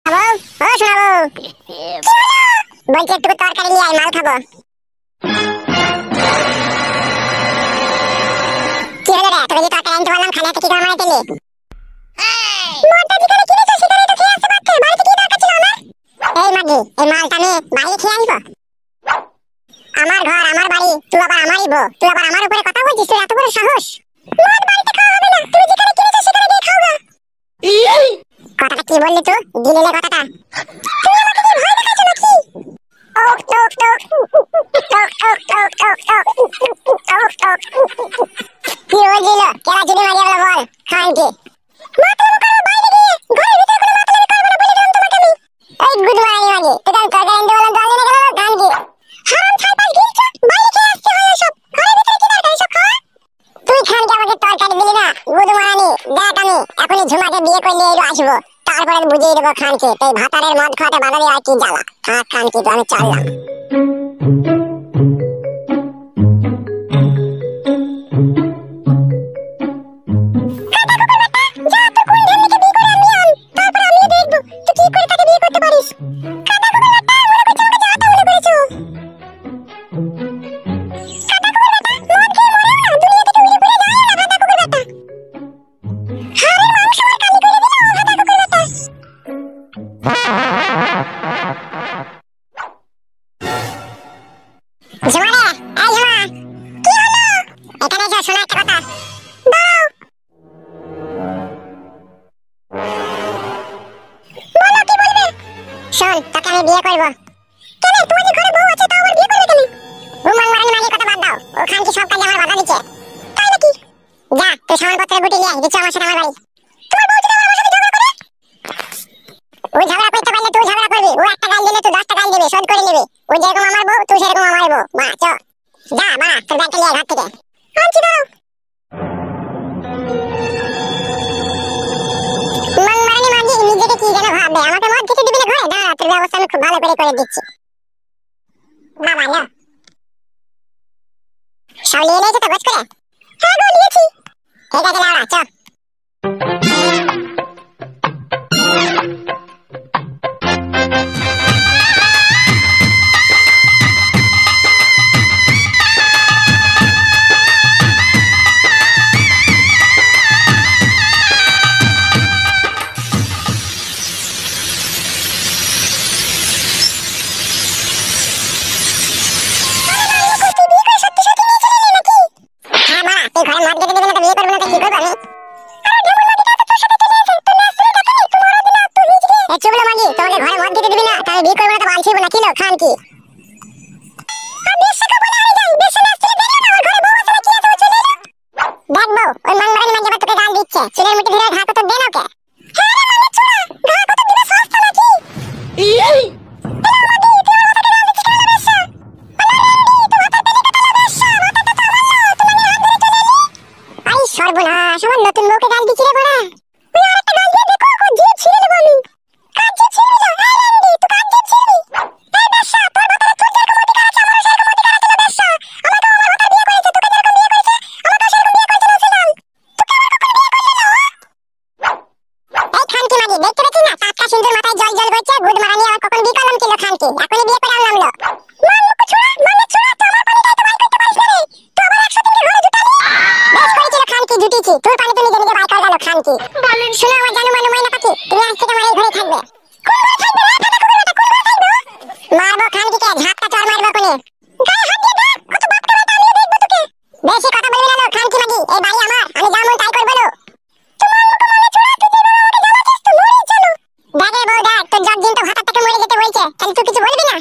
খাবো ও শোনাবো বলছি একটু তরকারি নিয়ে আয় মাল খাবো। কি হলো রে তোকে যে তরকারি আনতে বললাম খালি হাতে কি করে মারাইতে এলি? মরটা যেখানে কিনেছো সেখানে তো খেয়ে আসতে পারতে, বাড়িতে কি দরকার ছিল আমার? এই মাগি এই মালটা আমি বাইরে খেয়ে আসবো? আমার ঘর আমার বাড়ি, তুই আবার আমারই বউ, তুই আবার আমার উপরে কথা বলছিস? তোর এত বড় সাহস? মদ বাড়িতে খাওয়া হবে না, তুমি যেখানে কিনেছো সেখানে গিয়ে খাও গা। কথাটা কি বললি তুই? গিলিলে কথাটা? তুমি আমাকে কি ভয় দেখাচ্ছ নাকি? ওক টোক টোক টোক টোক টোক টোক টোক টোক টোক। কি বলছিল? কেলা চুরি মারিয়া বল বল খান কি? মাতলামি করো বাইরে গিয়ে, ঘরের ভিতরে কোনো মাতলামি করবে না বলে দিলাম তোমাকে আমি। এই গুড মারানি মাগি, তুই কাল তরকারি আনতে বললাম জল এনে গেল খান কি? হারাম ছাইপাস গিলছ, বাইরে খেয়ে আসতে হয় সব, ঘরের ভিতরে কি দরকার সব খাওয়া? তুই খান কি আমাকে তরকারি দিলি না? গুড মারানি দেখ আমি এখনই ঝুমাকে বিয়ে করলে এলো আসবো, তারপরে বুঝিয়ে দেবো খান কি। এই ভাতারের মদ খাওয়াতে বাধা দেওয়া কি জ্বালা। হ্যাঁ খান কি, তো আমি চললাম। শোন তোকে আমি বিয়ে করবো। কেন? তোমাদের ঘরে বউ আছে তাও আবার বিয়ে করবে কেন? রুমান মারানি মাগির কথা বাদ দাও, ও খান কি সব কাজে আমার বাধা দিচ্ছে। তাই নাকি? যা তুই সামানপত্রের গুটি নিয়ে আয়, দিচ্ছ আমার সাথে আমার বাড়ি। তোমার বউ যদি আমার সাথে ঝগড়া করে? ওই ঝগড়া করতে পারলে তুই ঝগড়া করবি, ও একটা গাল দিলে তুই 10টা গাল দিবি, শোধ করে নিবি। ও যেরকম আমার বউ তুই সেরকম আমার বউ। মা চ যা মা তোর ব্যাগটা নিয়ে আয় ঘর থেকে। আনছি দাও। মারানি মাগি নিজেকে কি যেন ভাববে, আমাকে মদ খেতে দিবি না ঘরে? দাঁড়া তোর ব্যবস্থা আমি খুব ভালো করে দিচ্ছি। বাবা না শাওলি এনেছে তো গোছ করে? হ্যাঁ গো নিয়েছি। ঠিক আছে লাউড়া চ। সর্বনাশ, আমার নতুন বউকে গাল দিচ্ছি রে বড়া। তুই আরেকটা গাল দিয়ে দেখো, ওর জিভ ছিঁড়ে নেব আমি। কাজ জিভ ছিঁড়বি না? এই ল্যান্ডি তুই কাজ জিভ ছিঁড়বি? এই বেশ্যা তোর ভাতারে তোর যেরকম অধিকার আছে আমারও সেরকম অধিকার আছে রে বেশ্যা। আমাকেও আমার ভাতার বিয়ে করেছে, তোকে যেরকম বিয়ে করেছে আমাকেও সেরকম বিয়ে করেছে নছিলাম। তোকে আবার কখন বিয়ে করলি না? এই খানকি মাগি দেখতে পেছিস না টাটকা সিন্দুর মাথায় জল জল করছে? গুড মারানি আবার কখন বিয়ে করলাম কিলো খানকি, এখনই বিয়ে করে আনলাম লো। মান মুখ ছোড়া মানে ছোড়া, তো আমার পানিটাই তো বাইর করতে পারিস না রে। তুই আবার 100 দিনকে ঘরে জুটালি। বেশ করেছিল খানকি জুটিছি, তোর পানি তো নিজে নিজে বাইর করে গেল খানকি। বলেন শুনো আমার জানু মানু ময়না পাখি, তুমি আজ থেকে আমার এই ঘরে থাকবে। কোন ঘরে থাকবে রে ফাটা কুকুর বেটা, কোন ঘরে থাকবে? মারবো খানকিকে, ঝাপটা চড় মারবো কোনে। গায়ে হাত দিয়ে দেখ, কত বাপটা বেটা, আমিও দেখবো তোকে। বেশি কথা বলবি না লো খানকি মাগি, এই বাড়ি আমার, আমি যা মন তাই করব লো। তোমার মুখ মানে ছোড়া, তুই যেভাবে আমাকে জ্বালাচ্ছিস তো মরেই চলো। দেখে বউ দেখ, তোর জব দিন তো ভাতার থেকে মরে যেতে বলছে, তাহলে তুই কিছু বলবি না?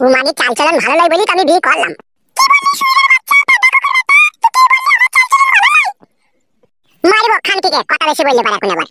ও মাগি চাল চলন ভালো নয় বলি তো আমি বিয়ে করলাম। মারবো খানটিকে, কথা বেশি বললে পারে এখন আবার।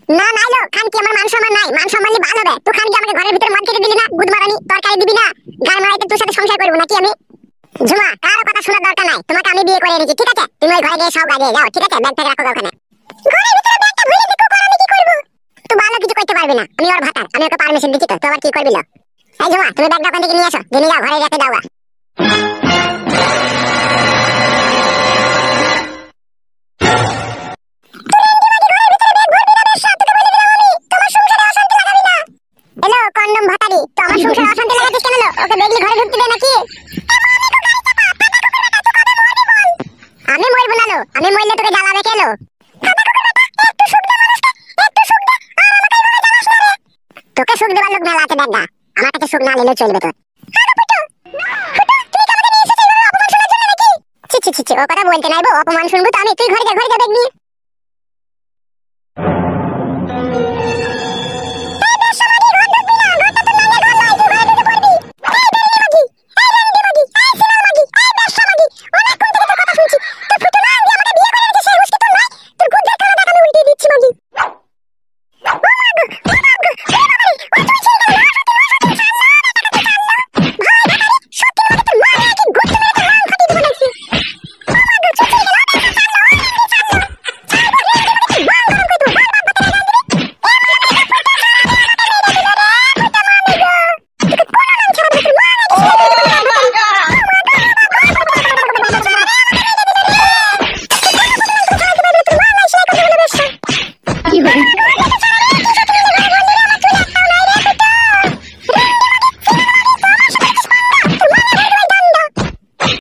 না নাইলো খানকি আমার মান সম্মান নাই, মান সম্মান ভালো হবে। তুই খানকি আমাকে ঘরের ভিতরে মদ খেতে দিলি না, গুদ মারানি তরকারি দিবি না, গান মারাইতে তোর সাথে সংসার করব নাকি আমি? ঝুমা কারো কথা শোনার দরকার নাই, তোমাকে আমি বিয়ে করে এনেছি ঠিক আছে? তুমি ওই ঘরে গিয়ে সব গাড়ি যাও ঠিক আছে? ব্যাগ থেকে রাখো ওখানে। ঘরের ভিতরে ব্যাগটা ভুলে দিকো কর, আমি কি করব? তুই ভালো কিছু করতে পারবি না, আমি ওর ভাতার, আমি ওকে পারমিশন দিচ্ছি তো, তুই আবার কি করবি লো? এই ঝুমা তুমি ব্যাগটা ওখান থেকে নিয়ে আসো, নিয়ে যাও ঘরে রেখে দাও। হ্যালো কন্ডম ভাতারি, তো আমার সংসারে অশান্তি লাগাচ্ছিস কেন লো? ওকে দেখলি ঘরে ঢুকতে দে নাকি? আমি মরবো না লো, আমি মরলে তোকে জ্বালাবে কে লো? তোকে সুখ দেবার লোক মেলা আছে দেখা, আমার কাছে সুখ না নিলেও চলবে তোর। ছি ছি ছি ছি, ও কথা বলতে নাই বো, অপমান শুনবো তো আমি। তুই ঘরে যা, ঘরে যা ব্যাগ নিয়ে।